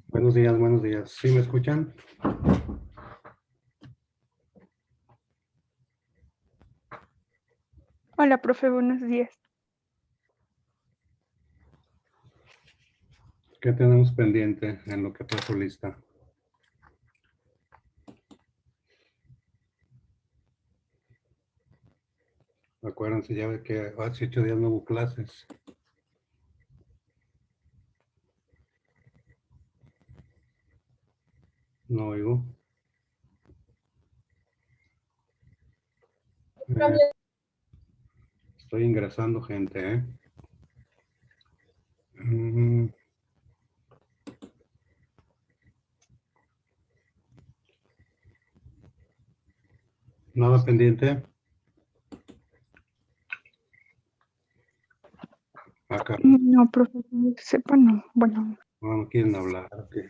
Buenos días, buenos días. ¿Sí me escuchan? Hola, profe, buenos días. ¿Qué tenemos pendiente en lo que pasó lista? Acuérdense ya de que hace 8 días no hubo clases. No oigo. Estoy ingresando gente, ¿eh? Mm, ¿Nada pendiente? Acá. No, profe, que sepa, no. Bueno, No quieren hablar. Okay.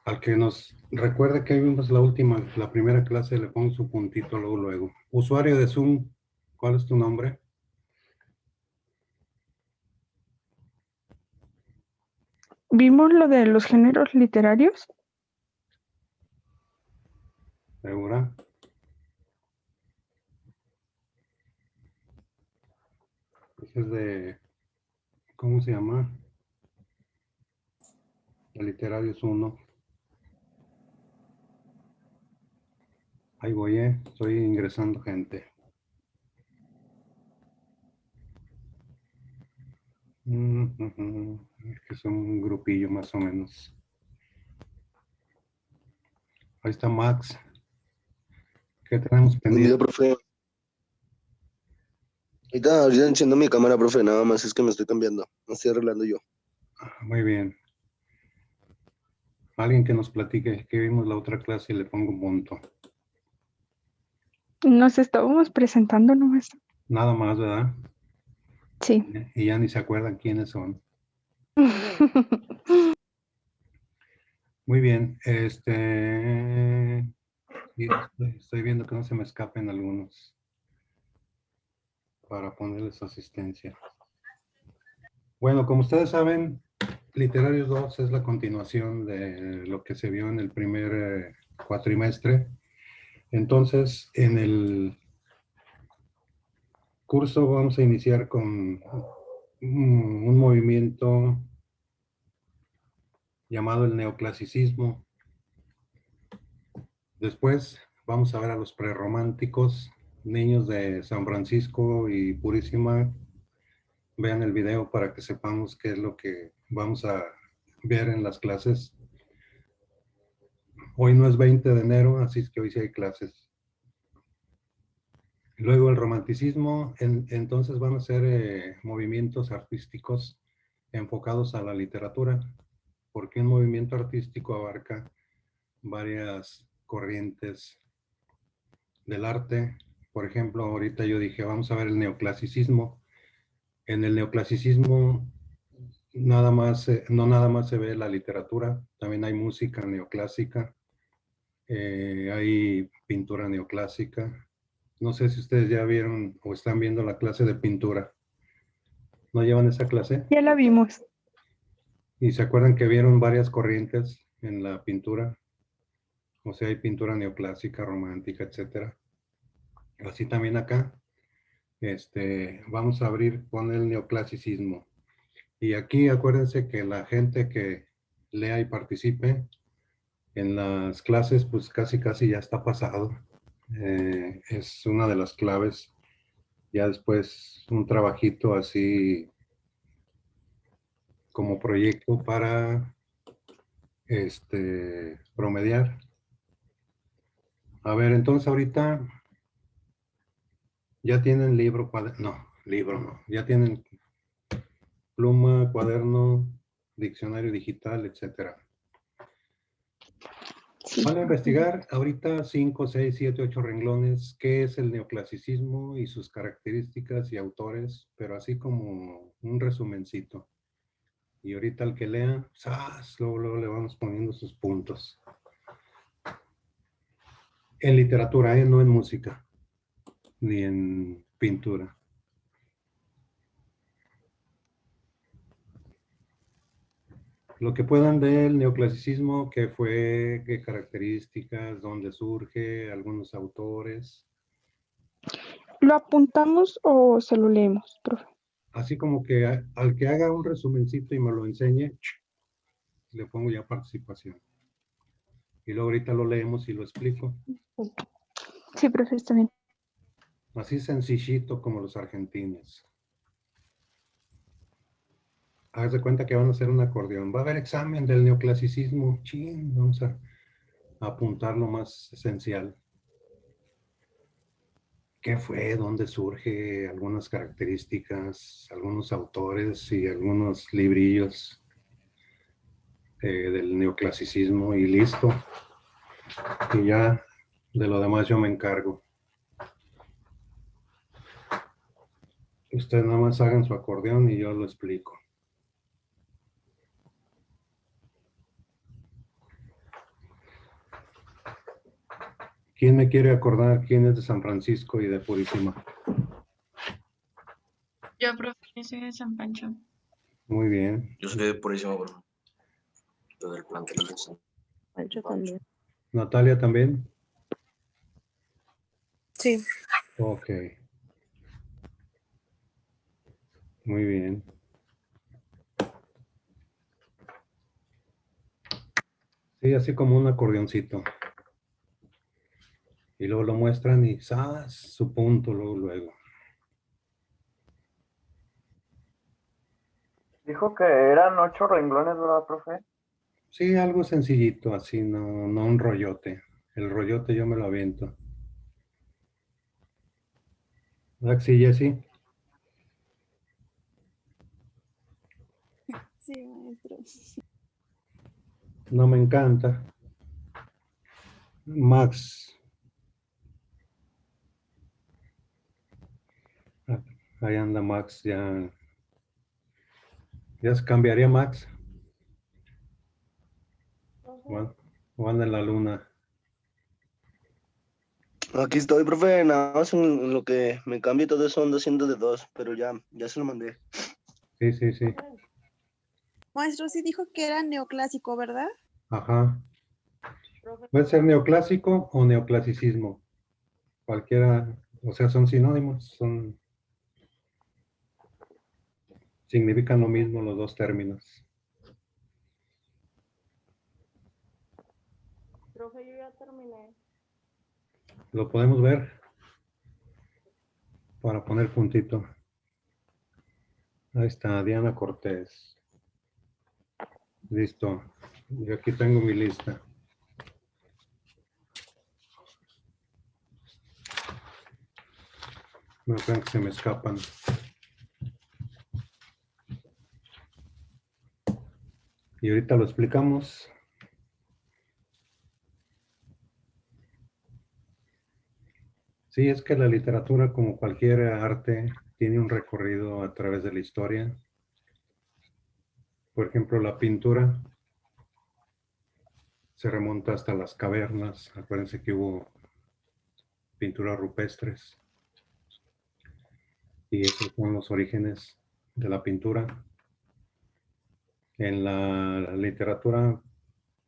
Al que nos recuerde que vimos la primera clase, le pongo su puntito luego. Usuario de Zoom, ¿cuál es tu nombre? ¿vimos lo de los géneros literarios? ¿Segura? Ese es de, ¿cómo se llama? El literario es uno. Ahí voy, estoy ingresando gente. Es que son un grupillo más o menos. Ahí está Max. ¿Qué tenemos Buen día, pendiente? profe. Ahorita enciendo mi cámara, profe, nada más es que me estoy cambiando. Me estoy arreglando yo. Muy bien. Alguien que nos platique que vimos la otra clase y le pongo un punto. Nos estábamos presentando nomás. Nada más, ¿verdad? Sí. Y ya ni se acuerdan quiénes son. Muy bien. Y estoy viendo que no se me escapen algunos para ponerles asistencia. Bueno, como ustedes saben, Literarios 2 es la continuación de lo que se vio en el primer cuatrimestre. Entonces, en el curso vamos a iniciar con un movimiento llamado el neoclasicismo. Después vamos a ver a los prerrománticos, niños de San Francisco y Purísima. Vean el video para que sepamos qué es lo que vamos a ver en las clases. Hoy no es 20 de enero, así es que hoy sí hay clases. Luego el romanticismo, entonces van a ser movimientos artísticos enfocados a la literatura, porque un movimiento artístico abarca varias corrientes del arte. Por ejemplo, ahorita yo dije, vamos a ver el neoclasicismo. En el neoclasicismo no nada más se ve la literatura, también hay música neoclásica, hay pintura neoclásica. No sé si ustedes ya vieron o están viendo la clase de pintura. ¿No llevan esa clase? Ya la vimos. ¿Y se acuerdan que vieron varias corrientes en la pintura? O sea, hay pintura neoclásica, romántica, etcétera. Así también acá. Vamos a abrir con el neoclasicismo. Y aquí acuérdense que la gente que lea y participe en las clases, pues casi ya está pasado. Es una de las claves. Ya después un trabajito así como proyecto para promediar. A ver, entonces ahorita ya tienen libro, libro no, ya tienen pluma, cuaderno, diccionario digital, etcétera. Sí. Van a investigar ahorita 5, 6, 7, 8 renglones, qué es el neoclasicismo y sus características y autores, pero así como un resumencito. Y ahorita al que lea, ¡zas! Luego le vamos poniendo sus puntos. En literatura, no en música, ni en pintura. Lo que puedan del neoclasicismo, qué fue, qué características, dónde surge, algunos autores. ¿Lo apuntamos o se lo leemos, profe? Así como que al que haga un resumencito y me lo enseñe, le pongo ya participación. Y luego ahorita lo leemos y lo explico. Sí, profe, está bien. Así sencillito como los argentinos. Haz de cuenta que van a hacer un acordeón. Va a haber examen del neoclasicismo. Chin, vamos a apuntar lo más esencial. ¿Qué fue? ¿Dónde surge? Algunas características, algunos autores y algunos librillos del neoclasicismo y listo. Y ya de lo demás yo me encargo. Ustedes nada más hagan su acordeón y yo lo explico. ¿Quién me quiere acordar quién es de San Francisco y de Purísima? Yo, profe, yo soy de San Pancho. Muy bien. Yo soy de Purísima, bro. Lo del plantel de San Pancho también. ¿Natalia también? Sí. Ok. Muy bien. Sí, así como un acordeoncito. Y luego lo muestran y ¡zas! Su punto luego. Dijo que eran 8 renglones, ¿verdad, profe? Sí, algo sencillito, así, no un rollote. El rollote yo me lo aviento. ¿Verdad que sí, Jessy? Sí, maestro. No me encanta. Max. Ahí anda Max, ya. ¿Ya se cambiaría Max? O anda en la luna. Aquí estoy, profe, nada más en lo que me cambie todo eso ando haciendo de 2, pero ya se lo mandé. Sí, sí, sí. Maestro, sí dijo que era neoclásico, ¿verdad? Ajá. Puede ser neoclásico o neoclasicismo. Cualquiera, o sea, son sinónimos, significan lo mismo los dos términos. Profe, yo ya terminé. Lo podemos ver para poner puntito. Ahí está, Diana Cortés. Listo. Y aquí tengo mi lista. No crean que se me escapan. Y ahorita lo explicamos. Sí, es que la literatura, como cualquier arte, tiene un recorrido a través de la historia. Por ejemplo, la pintura se remonta hasta las cavernas. Acuérdense que hubo pinturas rupestres. Y esos son los orígenes de la pintura. En la literatura,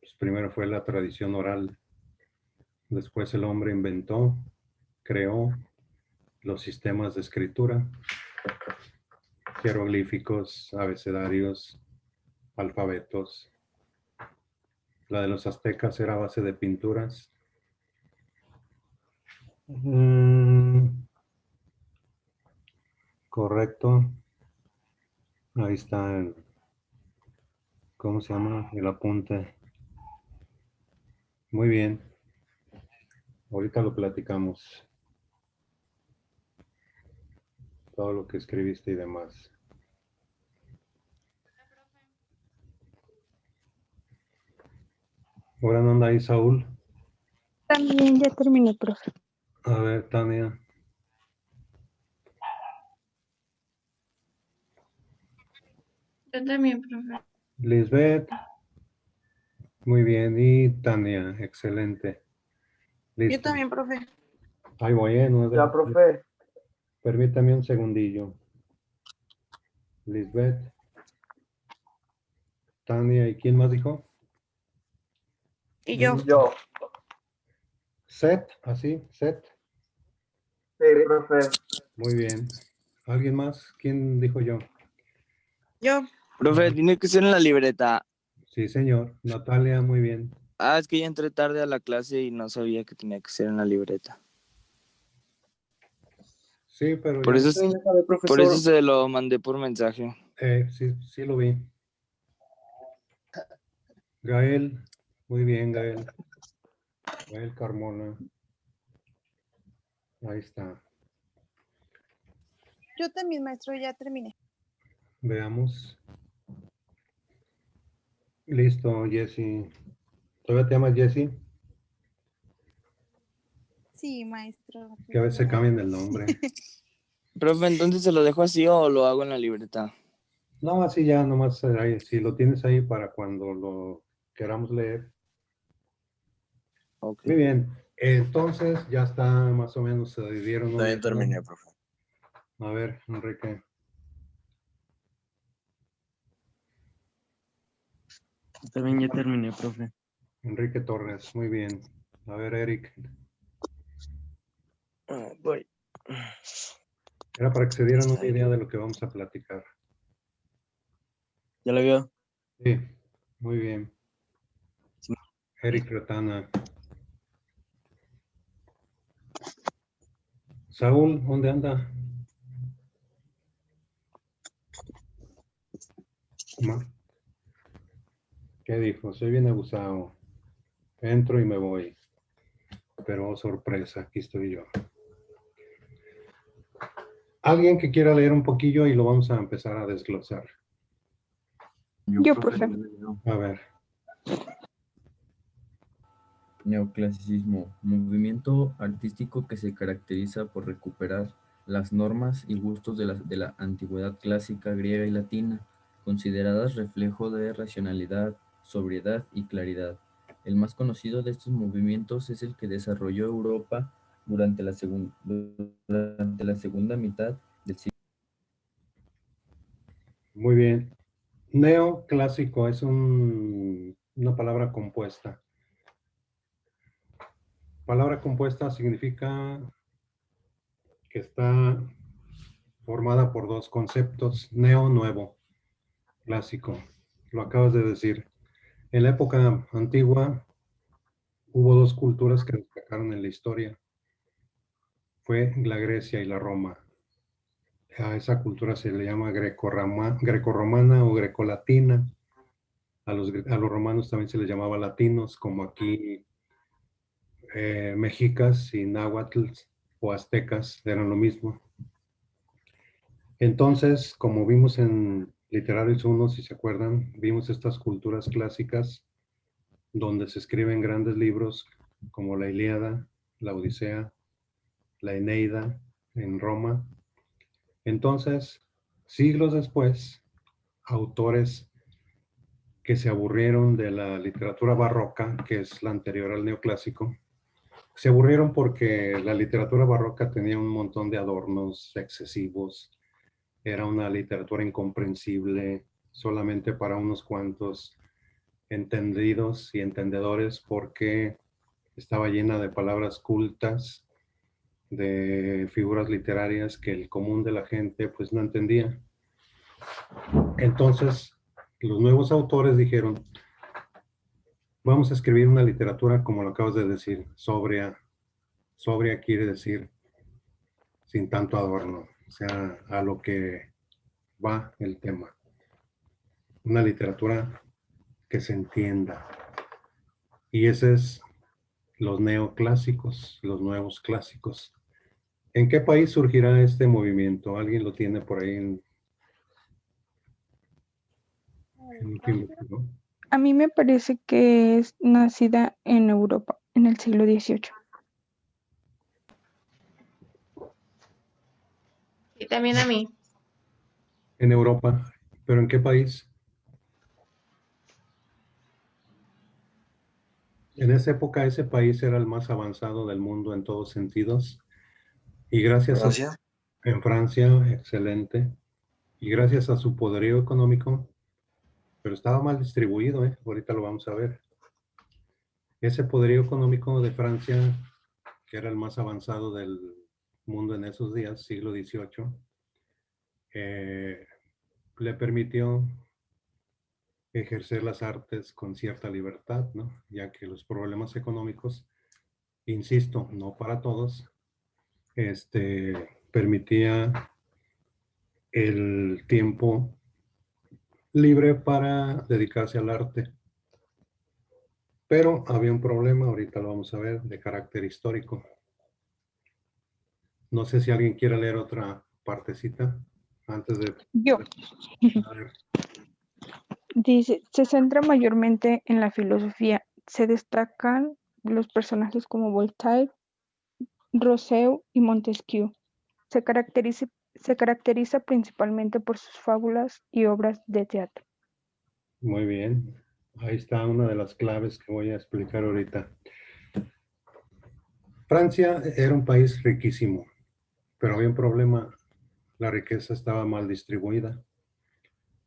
pues primero fue la tradición oral. Después el hombre inventó, creó los sistemas de escritura, jeroglíficos, abecedarios, alfabetos. La de los aztecas era a base de pinturas. Correcto. Ahí está el, ¿cómo se llama? El apunte. Muy bien. Ahorita lo platicamos. Todo lo que escribiste y demás. Ahora no anda ahí Saúl. También ya terminé, profe. A ver, Tania. Yo también, profe. Lisbeth. Muy bien. Y Tania, excelente. Yo Listo. también, profe. Ahí voy, ¿eh? Ya, profe. Permítame un segundillo. Lisbeth. Tania, ¿y quién más dijo? Y yo. Yo. Set, así, Set. Sí, profe. Muy bien. ¿Alguien más? ¿Quién dijo yo? Yo. Profe, tiene que ser en la libreta. Sí, señor. Natalia, muy bien. Ah, es que ya entré tarde a la clase y no sabía que tenía que ser en la libreta. Sí, pero Por ya, eso, Sí, ya sabe, por profesor. eso se lo mandé por mensaje. sí, sí lo vi. Gael, muy bien, Gael. Gael Carmona. Ahí está. Yo también, maestro, ya terminé. Veamos. Listo, Jessy. ¿Todavía te llamas Jessy? Sí, maestro. Que a veces cambian el nombre. Profe, entonces se lo dejo así o lo hago en la libreta. No, así ya, nomás ahí, si lo tienes ahí para cuando lo queramos leer. Ok. Muy bien. Entonces ya está más o menos, se dividieron. También terminé, profe. A ver, Enrique. También ya terminé, profe. Enrique Torres, muy bien. A ver, Eric. Voy. Era para que se dieran una idea de lo que vamos a platicar. ¿Ya lo vio? Sí, muy bien. Sí. Eric Retana. Saúl, ¿dónde anda? ¿Qué dijo? Soy bien abusado. Entro y me voy. Pero oh, sorpresa, aquí estoy yo. Alguien que quiera leer un poquillo y lo vamos a empezar a desglosar. Yo, profe. A ver. Neoclasicismo, movimiento artístico que se caracteriza por recuperar las normas y gustos de la antigüedad clásica griega y latina, consideradas reflejo de racionalidad, sobriedad y claridad. El más conocido de estos movimientos es el que desarrolló Europa durante la segunda mitad del siglo. Muy bien. Neoclásico es una palabra compuesta. Palabra compuesta significa que está formada por dos conceptos, neo, nuevo, clásico. Lo acabas de decir. En la época antigua hubo dos culturas que destacaron en la historia. Fue la Grecia y la Roma. A esa cultura se le llama grecorromana o grecolatina. A los romanos también se les llamaba latinos, como aquí mexicas y náhuatl o aztecas eran lo mismo. Entonces, como vimos en Literarios 1, si se acuerdan, vimos estas culturas clásicas donde se escriben grandes libros como la Ilíada, la Odisea, la Eneida en Roma. Entonces, siglos después, autores que se aburrieron de la literatura barroca, que es la anterior al neoclásico, se aburrieron porque la literatura barroca tenía un montón de adornos excesivos, era una literatura incomprensible solamente para unos cuantos entendidos y entendedores porque estaba llena de palabras cultas, de figuras literarias que el común de la gente pues no entendía. Entonces, los nuevos autores dijeron, vamos a escribir una literatura, como lo acabas de decir, sobria. Sobria quiere decir sin tanto adorno, o sea, a lo que va el tema. Una literatura que se entienda. Y ese es los neoclásicos, los nuevos clásicos. ¿En qué país surgirá este movimiento? ¿Alguien lo tiene por ahí en ¿no? A mí me parece que es nacida en Europa, en el siglo XVIII. Sí, también a mí. En Europa. ¿Pero en qué país? En esa época ese país era el más avanzado del mundo en todos sentidos. Y gracias Francia. en Francia, excelente. Y gracias a su poderío económico, pero estaba mal distribuido, ¿eh? Ahorita lo vamos a ver. Ese poderío económico de Francia, que era el más avanzado del mundo en esos días, siglo XVIII, le permitió ejercer las artes con cierta libertad, ¿no? Ya que los problemas económicos, insisto, no para todos, permitía el tiempo libre para dedicarse al arte. Pero había un problema, ahorita lo vamos a ver, de carácter histórico. No sé si alguien quiere leer otra partecita antes de... Yo. A ver, Dice, se centra mayormente en la filosofía. Se destacan los personajes como Voltaire, Rousseau y Montesquieu. Se caracteriza principalmente por sus fábulas y obras de teatro. muy bien. Ahí está una de las claves que voy a explicar ahorita. Francia era un país riquísimo, pero había un problema. La riqueza estaba mal distribuida.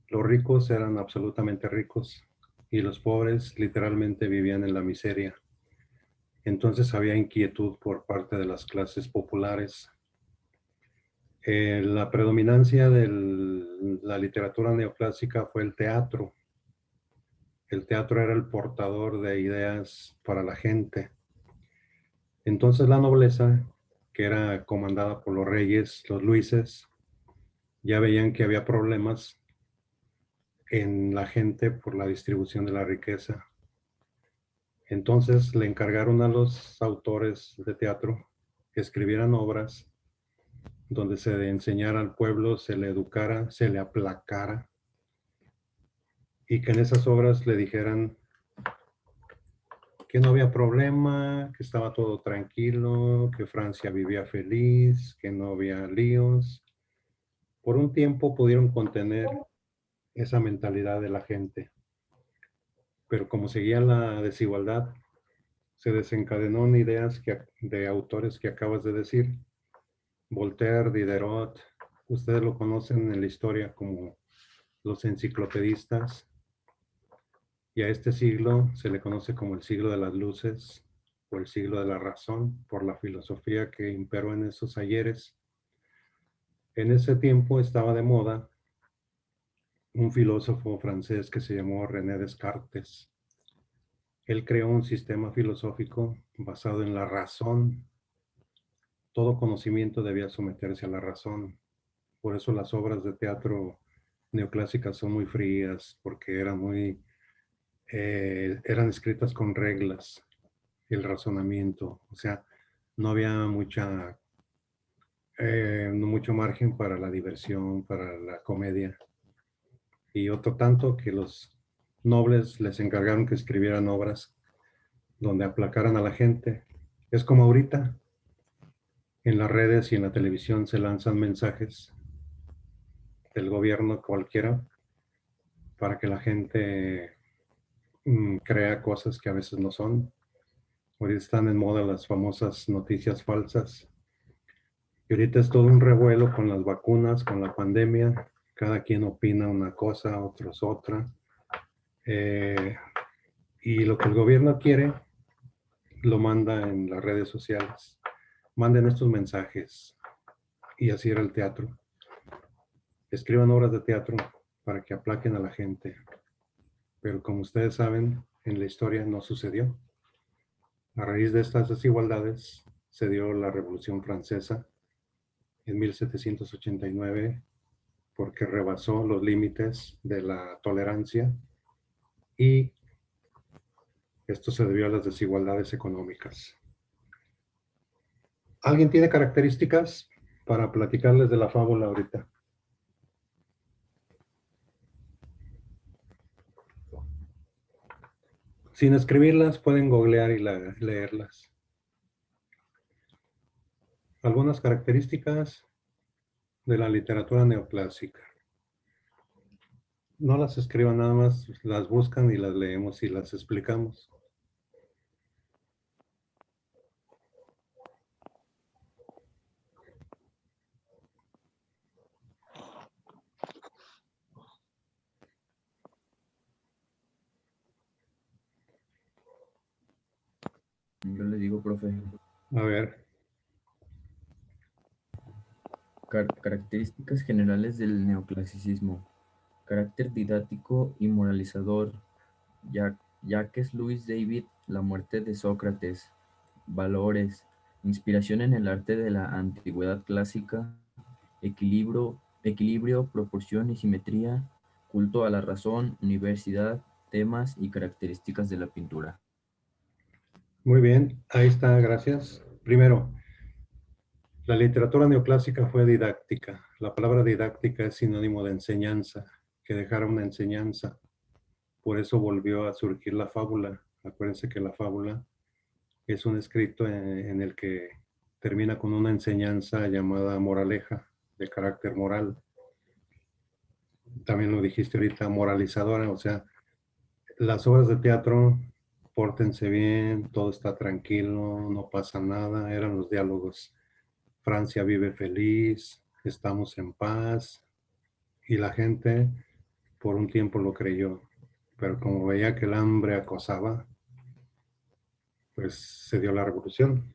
Los ricos eran absolutamente ricos y los pobres literalmente vivían en la miseria. Entonces había inquietud por parte de las clases populares. La predominancia de la literatura neoclásica fue el teatro. El teatro era el portador de ideas para la gente. Entonces la nobleza, que era comandada por los reyes, los luises, ya veían que había problemas en la gente por la distribución de la riqueza. Entonces le encargaron a los autores de teatro que escribieran obras donde se le enseñara al pueblo, se le educara, se le aplacara, y que en esas obras le dijeran que no había problema, que estaba todo tranquilo, que Francia vivía feliz, que no había líos. Por un tiempo pudieron contener esa mentalidad de la gente, pero como seguía la desigualdad, se desencadenó en ideas de autores que acabas de decir, Voltaire, Diderot. Ustedes lo conocen en la historia como los enciclopedistas, y a este siglo se le conoce como el siglo de las luces o el siglo de la razón, por la filosofía que imperó en esos ayeres. En ese tiempo estaba de moda un filósofo francés que se llamó René Descartes. Él creó un sistema filosófico basado en la razón. Todo conocimiento debía someterse a la razón. Por eso las obras de teatro neoclásicas son muy frías, porque eran escritas con reglas, el razonamiento. O sea, no había mucho margen para la diversión, para la comedia. Y otro tanto que los nobles les encargaron que escribieran obras donde aplacaran a la gente. Es como ahorita, en las redes y en la televisión se lanzan mensajes del gobierno cualquiera para que la gente crea cosas que a veces no son. Ahorita están en moda las famosas noticias falsas. Y ahorita es todo un revuelo con las vacunas, con la pandemia. Cada quien opina una cosa, otros otra. Y lo que el gobierno quiere, lo manda en las redes sociales. Manden estos mensajes. Y así era el teatro. Escriban obras de teatro para que aplaquen a la gente. Pero como ustedes saben, en la historia no sucedió. A raíz de estas desigualdades se dio la Revolución Francesa en 1789, porque rebasó los límites de la tolerancia, y esto se debió a las desigualdades económicas. ¿Alguien tiene características para platicarles de la fábula ahorita? Sin escribirlas, pueden googlear y leerlas. Algunas características de la literatura neoclásica. No las escriban, nada más las buscan y las leemos y las explicamos. Yo le digo, profe. A ver, Características generales del neoclasicismo. Carácter didáctico y moralizador. Jacques Louis David, La muerte de Sócrates. Valores. Inspiración en el arte de la antigüedad clásica. Equilibrio, proporción y simetría. Culto a la razón, universidad, temas y características de la pintura. muy bien, ahí está, gracias. Primero, la literatura neoclásica fue didáctica. La palabra didáctica es sinónimo de enseñanza, que dejara una enseñanza. Por eso volvió a surgir la fábula. Acuérdense que la fábula es un escrito en el que termina con una enseñanza llamada moraleja, de carácter moral. También lo dijiste ahorita, moralizadora, o sea, las obras de teatro, pórtense bien, todo está tranquilo, no pasa nada, eran los diálogos. Francia vive feliz, estamos en paz, y la gente por un tiempo lo creyó, pero como veía que el hambre acosaba, pues se dio la revolución.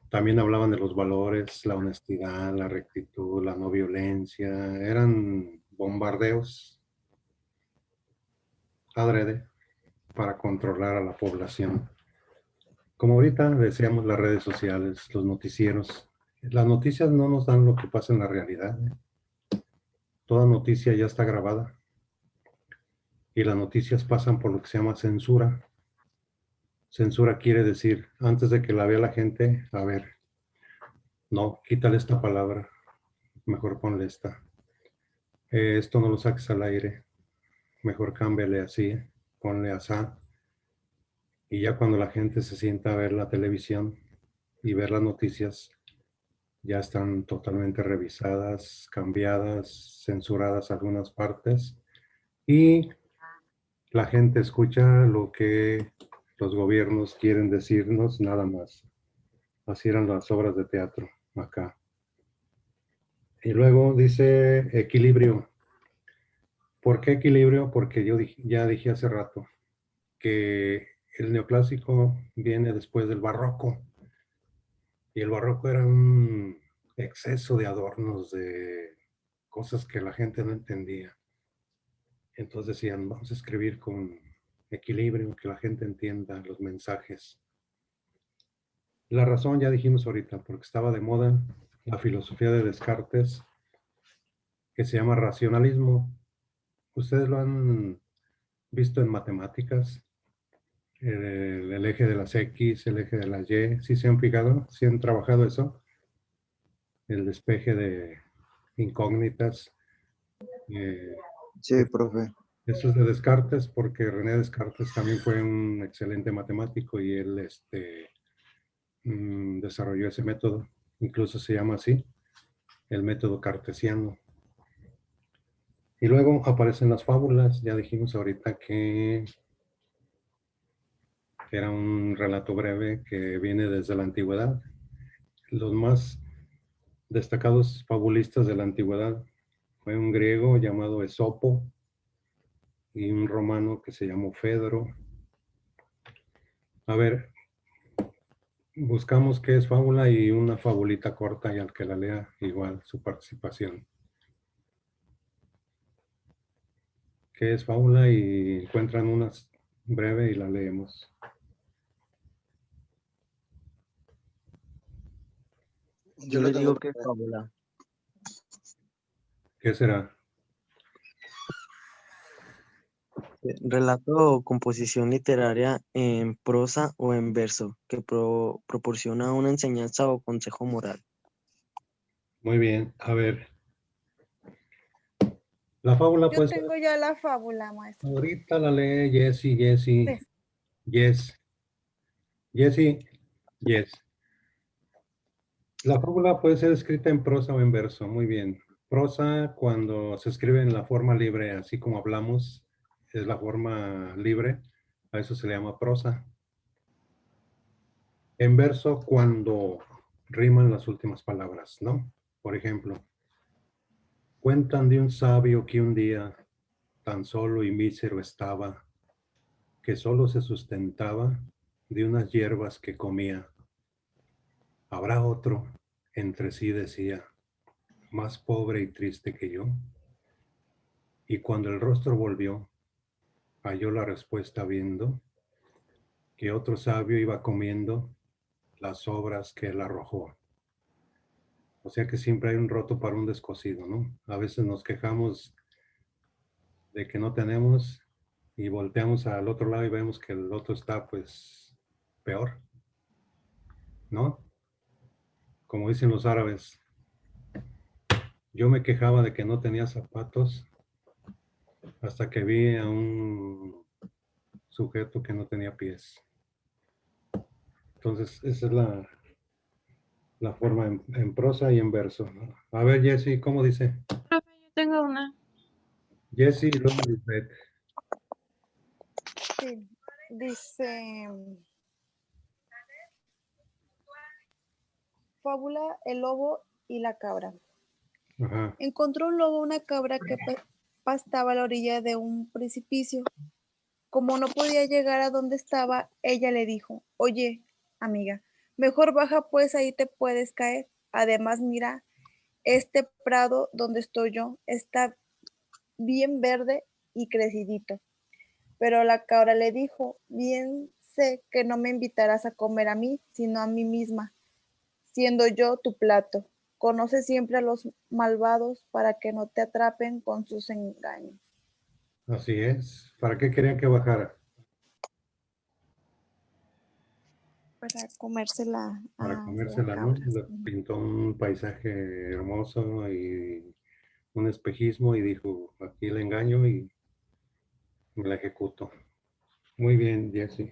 También hablaban de los valores, la honestidad, la rectitud, la no violencia, eran bombardeos adrede para controlar a la población. Como ahorita decíamos, las redes sociales, los noticieros, las noticias no nos dan lo que pasa en la realidad, ¿eh? Toda noticia ya está grabada y las noticias pasan por lo que se llama censura. Censura quiere decir, antes de que la vea la gente, a ver, no, quítale esta palabra, mejor ponle esta. Esto no lo saques al aire, mejor cámbiale así, ponle asá. Y ya cuando la gente se sienta a ver la televisión y ver las noticias, ya están totalmente revisadas, cambiadas, censuradas algunas partes. Y la gente escucha lo que los gobiernos quieren decirnos, nada más. Así eran las obras de teatro acá. Y luego dice equilibrio. ¿Por qué equilibrio? Porque ya dije hace rato que el neoclásico viene después del barroco. Y el barroco era un exceso de adornos, de cosas que la gente no entendía. Entonces decían, vamos a escribir con equilibrio, que la gente entienda los mensajes. La razón ya dijimos ahorita, porque estaba de moda la filosofía de Descartes, que se llama racionalismo. Ustedes lo han visto en matemáticas, el eje de las X, el eje de las Y, ¿sí se han fijado? ¿Sí han trabajado eso? El despeje de incógnitas. Sí, profe. Eso es de Descartes, porque René Descartes también fue un excelente matemático y él desarrolló ese método. Incluso se llama así, el método cartesiano. Y luego aparecen las fábulas. Ya dijimos ahorita que era un relato breve que viene desde la antigüedad. Los más destacados fabulistas de la antigüedad fue un griego llamado Esopo y un romano que se llamó Fedro. A ver, buscamos qué es fábula y una fabulita corta y al que la lea igual su participación. ¿Qué es fábula? Y encuentran una breve y la leemos. Yo le digo que es fábula. ¿Qué será? Relato o composición literaria en prosa o en verso que proporciona una enseñanza o consejo moral. Muy bien, a ver. La fábula Yo pues tengo ya la fábula, maestro. ahorita la lee Jessie. Sí. Jessie. La fábula puede ser escrita en prosa o en verso, muy bien. Prosa cuando se escribe en la forma libre, así como hablamos, es la forma libre, a eso se le llama prosa. En verso cuando riman las últimas palabras, ¿no? Por ejemplo, cuentan de un sabio que un día tan solo y mísero estaba, que solo se sustentaba de unas hierbas que comía. ¿Habrá otro? Entre sí decía, más pobre y triste que yo. Y cuando el rostro volvió, halló la respuesta viendo que otro sabio iba comiendo las sobras que él arrojó. O sea que siempre hay un roto para un descosido, ¿no? A veces nos quejamos de que no tenemos y volteamos al otro lado y vemos que el otro está pues peor, ¿no? Como dicen los árabes, yo me quejaba de que no tenía zapatos hasta que vi a un sujeto que no tenía pies. Entonces, esa es la forma en prosa y en verso. A ver, Jessy, ¿cómo dice? Profe, yo tengo una. Jessy y luego Lisbeth. Sí, dice, fábula, el lobo y la cabra. Ajá. Encontró un lobo una cabra que pastaba a la orilla de un precipicio. Como no podía llegar a donde estaba, ella le dijo, oye, amiga, mejor baja pues ahí te puedes caer. Además, mira, este prado donde estoy yo está bien verde y crecidito. Pero la cabra le dijo, bien sé que no me invitarás a comer a mí, sino a mí misma, siendo yo tu plato. Conoce siempre a los malvados para que no te atrapen con sus engaños. Así es. ¿Para qué querían que bajara? Para comérsela Para a la comérsela, ¿no? cabra. Le pintó un paisaje hermoso y un espejismo y dijo, aquí le engaño y me la ejecuto. Muy bien, Jessy.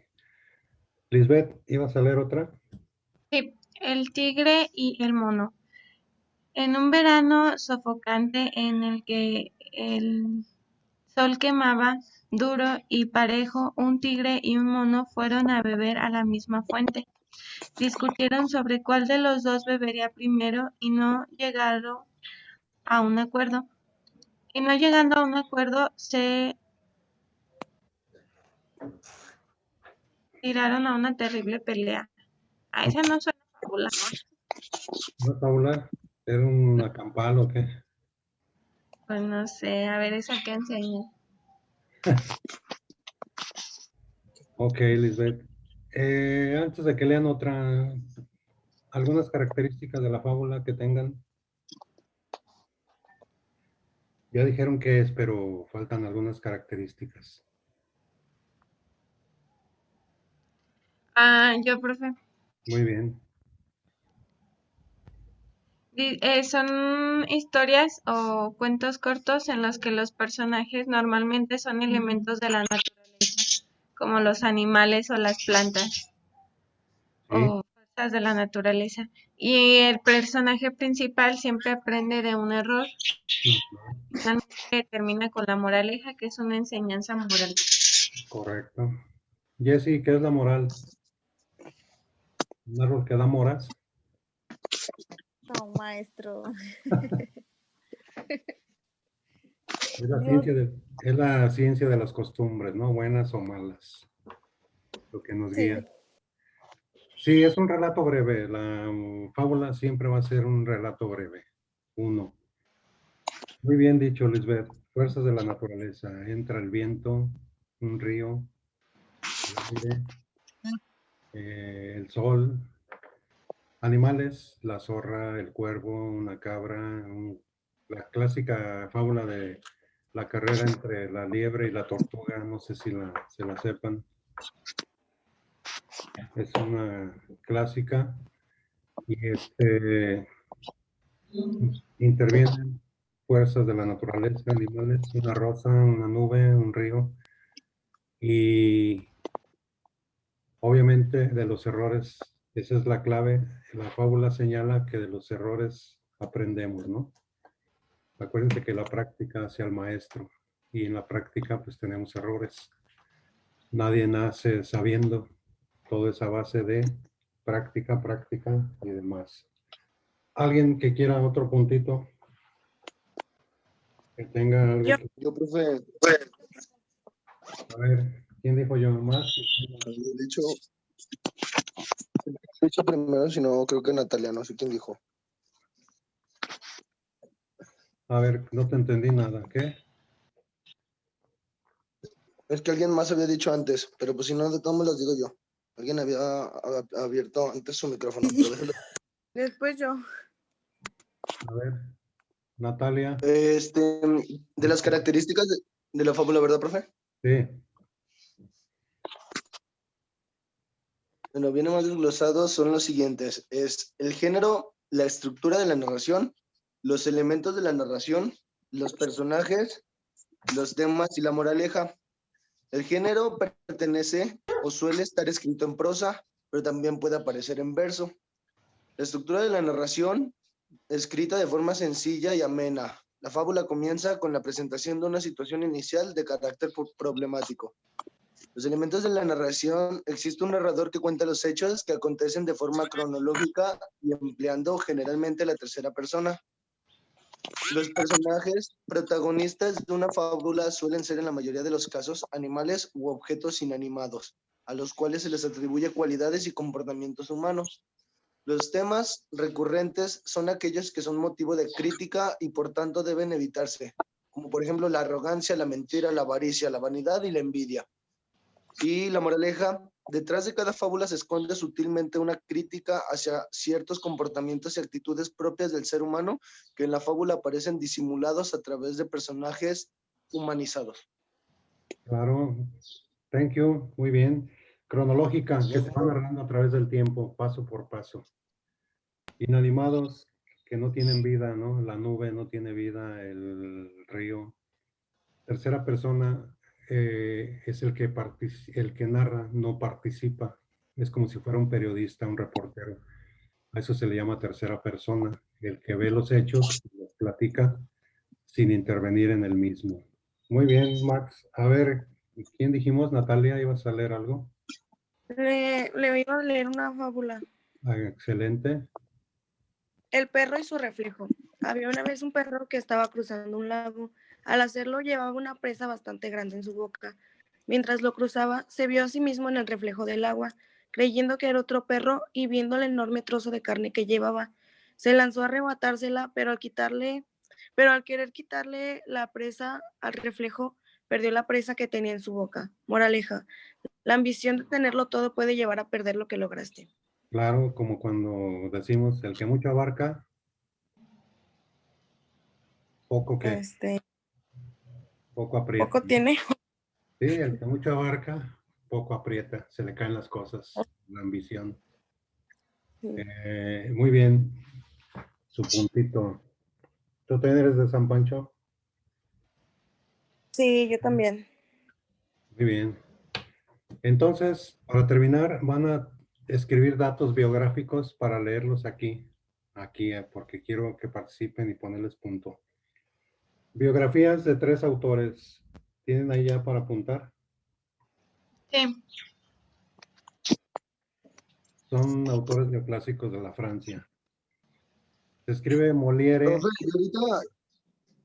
Lisbeth, ¿ibas a leer otra? Sí, el tigre y el mono. En un verano sofocante en el que el sol quemaba duro y parejo, un tigre y un mono fueron a beber a la misma fuente. Discutieron sobre cuál de los dos bebería primero y no llegaron a un acuerdo. Y no llegando a un acuerdo, se tiraron a una terrible pelea. A esa no suena fábula. ¿No, Paula? ¿Era una campal o qué? Pues no sé, a ver esa que enseña. Ok, Lisbeth. Antes de que lean otra, algunas características de la fábula que tengan. Ya dijeron qué es, pero faltan algunas características. Yo, profe. Muy bien. Son historias o cuentos cortos en los que los personajes normalmente son elementos de la naturaleza, como los animales o las plantas, Sí. o cosas de la naturaleza. Y el personaje principal siempre aprende de un error. Finalmente termina con la moraleja, que es una enseñanza moral. Correcto. Jessy, ¿qué es la moral? ¿Un árbol que da moras? No, maestro. Es la Dios, ciencia de las costumbres, ¿no? Buenas o malas. Lo que nos sí. guía. Sí, es un relato breve. La fábula siempre va a ser un relato breve. Uno. Muy bien dicho, Lisbeth. Fuerzas de la naturaleza. Entra el viento, un río, el aire, el sol. Animales, la zorra, el cuervo, una cabra. La clásica fábula de la carrera entre la liebre y la tortuga. No sé si se la sepan. Es una clásica. Y intervienen fuerzas de la naturaleza, animales, una rosa, una nube, un río. Y obviamente de los errores, esa es la clave. La fábula señala que de los errores aprendemos, ¿no? Acuérdense que la práctica hace al maestro y en la práctica pues tenemos errores. Nadie nace sabiendo, todo es a base de práctica, práctica y demás. ¿Alguien que quiera otro puntito? Que tenga algo Yo. que... Yo, profe, A ver, ¿quién dijo yo más? había dicho Dicho primero, si no, creo que Natalia, no sé quién dijo. A ver, no te entendí nada. ¿Qué? Es que alguien más había dicho antes, pero pues si no, de todos modos las digo yo. Alguien había abierto antes su micrófono, pero déjalo. Después yo. A ver, Natalia. De las características de la fábula, ¿verdad, profe? Sí. Bueno, viene más desglosados son los siguientes. Es el género, la estructura de la narración, los elementos de la narración, los personajes, los temas y la moraleja. El género pertenece o suele estar escrito en prosa, pero también puede aparecer en verso. La estructura de la narración, escrita de forma sencilla y amena. La fábula comienza con la presentación de una situación inicial de carácter problemático. Los elementos de la narración, existe un narrador que cuenta los hechos que acontecen de forma cronológica y empleando generalmente la tercera persona. Los personajes protagonistas de una fábula suelen ser en la mayoría de los casos animales u objetos inanimados, a los cuales se les atribuye cualidades y comportamientos humanos. Los temas recurrentes son aquellos que son motivo de crítica y por tanto deben evitarse, como por ejemplo la arrogancia, la mentira, la avaricia, la vanidad y la envidia. Y la moraleja, detrás de cada fábula se esconde sutilmente una crítica hacia ciertos comportamientos y actitudes propias del ser humano que en la fábula aparecen disimulados a través de personajes humanizados. Claro. Thank you. Muy bien. Cronológica, que se va narrando a través del tiempo, paso por paso. Inanimados, que no tienen vida, ¿no? La nube no tiene vida, el río. Tercera persona es el que narra, no participa. Es como si fuera un periodista, un reportero. A eso se le llama tercera persona, el que ve los hechos, los platica sin intervenir en el mismo. Muy bien, Max. A ver, ¿quién dijimos? Natalia, ¿ibas a leer algo? Le iba a leer una fábula. Ah, excelente. El perro y su reflejo. Había una vez un perro que estaba cruzando un lago. Al hacerlo llevaba una presa bastante grande en su boca. Mientras lo cruzaba, se vio a sí mismo en el reflejo del agua, creyendo que era otro perro y viendo el enorme trozo de carne que llevaba. Se lanzó a arrebatársela, pero al querer quitarle la presa al reflejo, perdió la presa que tenía en su boca. Moraleja, la ambición de tenerlo todo puede llevar a perder lo que lograste. Claro, como cuando decimos, el que mucho abarca, poco que, poco aprieta. Poco tiene. Sí, el que mucho abarca, poco aprieta, se le caen las cosas, la ambición. Muy bien, su puntito. ¿Tú también eres de San Pancho? Sí, yo también. Muy bien. Entonces, para terminar, van a escribir datos biográficos para leerlos aquí, porque quiero que participen y ponerles punto. Biografías de 3 autores. ¿Tienen ahí ya para apuntar? Sí. Son autores neoclásicos de la Francia. Se escribe Molière. Profe,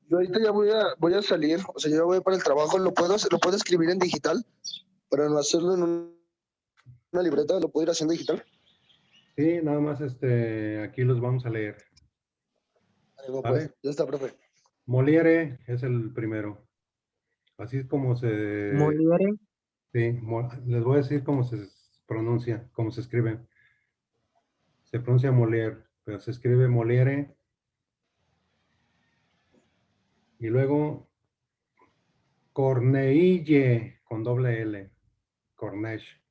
yo ahorita ya voy a salir, o sea, yo ya voy para el trabajo, ¿lo puedo escribir en digital? Para no hacerlo en una libreta, ¿lo puedo ir haciendo digital? Sí, nada más aquí los vamos a leer. ¿Vale? Ya está, profe. Molière es el primero. Así es como se... Molière. Sí, les voy a decir cómo se pronuncia, cómo se escribe. Se pronuncia Molière, pero se escribe Molière. Y luego Corneille, con doble L. Corneille.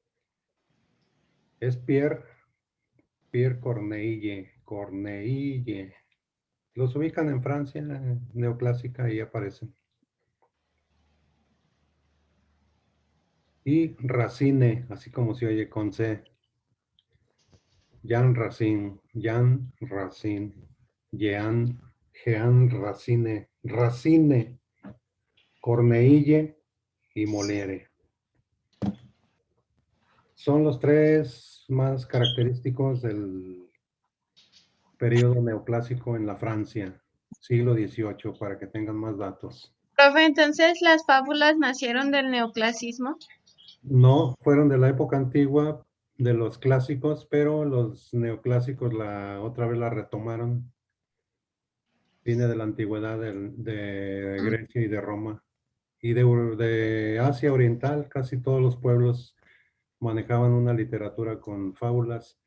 Es Pierre Corneille. Corneille. Los ubican en Francia, neoclásica, y aparecen. Y Racine, así como se oye con C. Jean Racine, Jean Racine, Racine, Corneille y Molière. Son los 3 más característicos del periodo neoclásico en la Francia, siglo XVIII, para que tengan más datos. Profe, entonces las fábulas nacieron del neoclasismo. No, fueron de la época antigua, de los clásicos, pero los neoclásicos otra vez la retomaron. Viene de la antigüedad de Grecia y de Roma. Y de Asia Oriental, casi todos los pueblos manejaban una literatura con fábulas.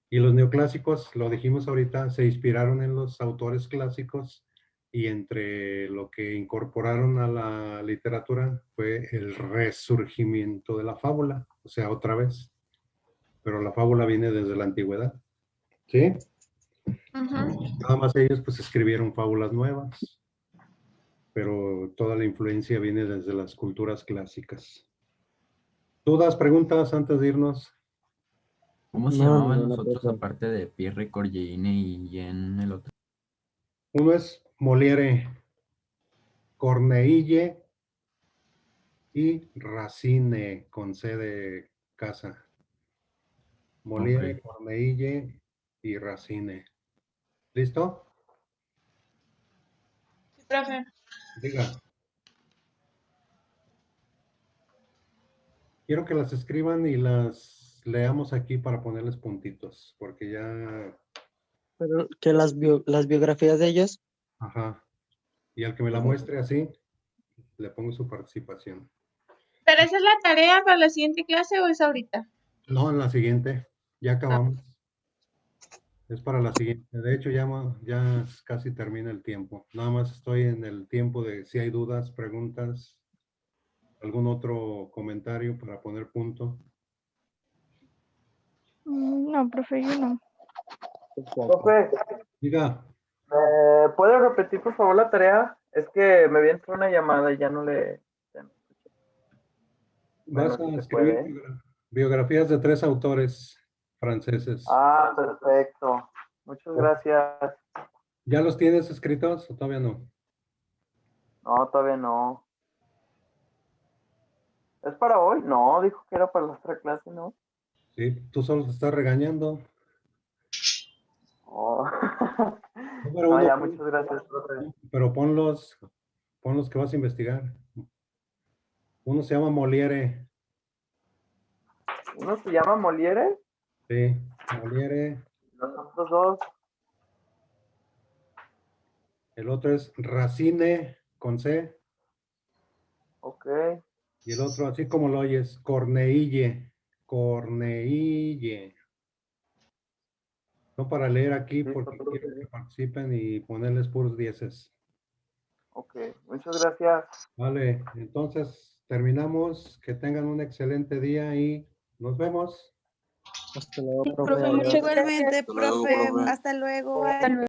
Y los neoclásicos, lo dijimos ahorita, se inspiraron en los autores clásicos y entre lo que incorporaron a la literatura fue el resurgimiento de la fábula, o sea, otra vez. Pero la fábula viene desde la antigüedad, ¿sí? Nada más ellos pues escribieron fábulas nuevas, pero toda la influencia viene desde las culturas clásicas. ¿Dudas, preguntas antes de irnos? ¿Cómo se No, llamaban ninguna, los otros profe. aparte de Pierre Corjeine y Jean el otro? Uno es Molière, Corneille y Racine, con C de casa. Molière, Ok. Corneille y Racine. ¿Listo? Sí, profe. Diga. Quiero que las escriban y las leamos aquí para ponerles puntitos, porque ya... Pero que las biografías de ellos. Ajá. Y al que me la muestre así, le pongo su participación. ¿Pero esa es la tarea para la siguiente clase o es ahorita? No, en la siguiente. Ya acabamos. Es para la siguiente. De hecho, ya casi termina el tiempo. Nada más estoy en el tiempo de si hay dudas, preguntas, algún otro comentario para poner punto. No, profe, yo no. Profe, Diga, ¿puede repetir por favor la tarea? Es que me había entrado una llamada y ya no le... vas Bueno, si a se escribir puede. biografías de 3 autores franceses. Ah, perfecto. Muchas gracias. ¿Ya los tienes escritos o todavía no? No, todavía no. ¿Es para hoy? No, dijo que era para la otra clase, ¿no? Sí, tú solo te estás regañando. Oh. Número No, uno, ya, muchas gracias, profe. pero pon los que vas a investigar. Uno se llama Molière. Uno se llama Molière, Sí, Molière. los otros dos. El otro es Racine con C. Ok. Y el otro, así como lo oyes, Corneille. Corneille. No para leer aquí Listo, porque quiero que profe. participen y ponerles puros dieces. Ok, muchas gracias. Vale, entonces terminamos. Que tengan un excelente día y nos vemos. Hasta luego, Sí, profe. profe, Adiós. muchas gracias. Igualmente, Hasta luego, profe. profe. Hasta luego. Bye.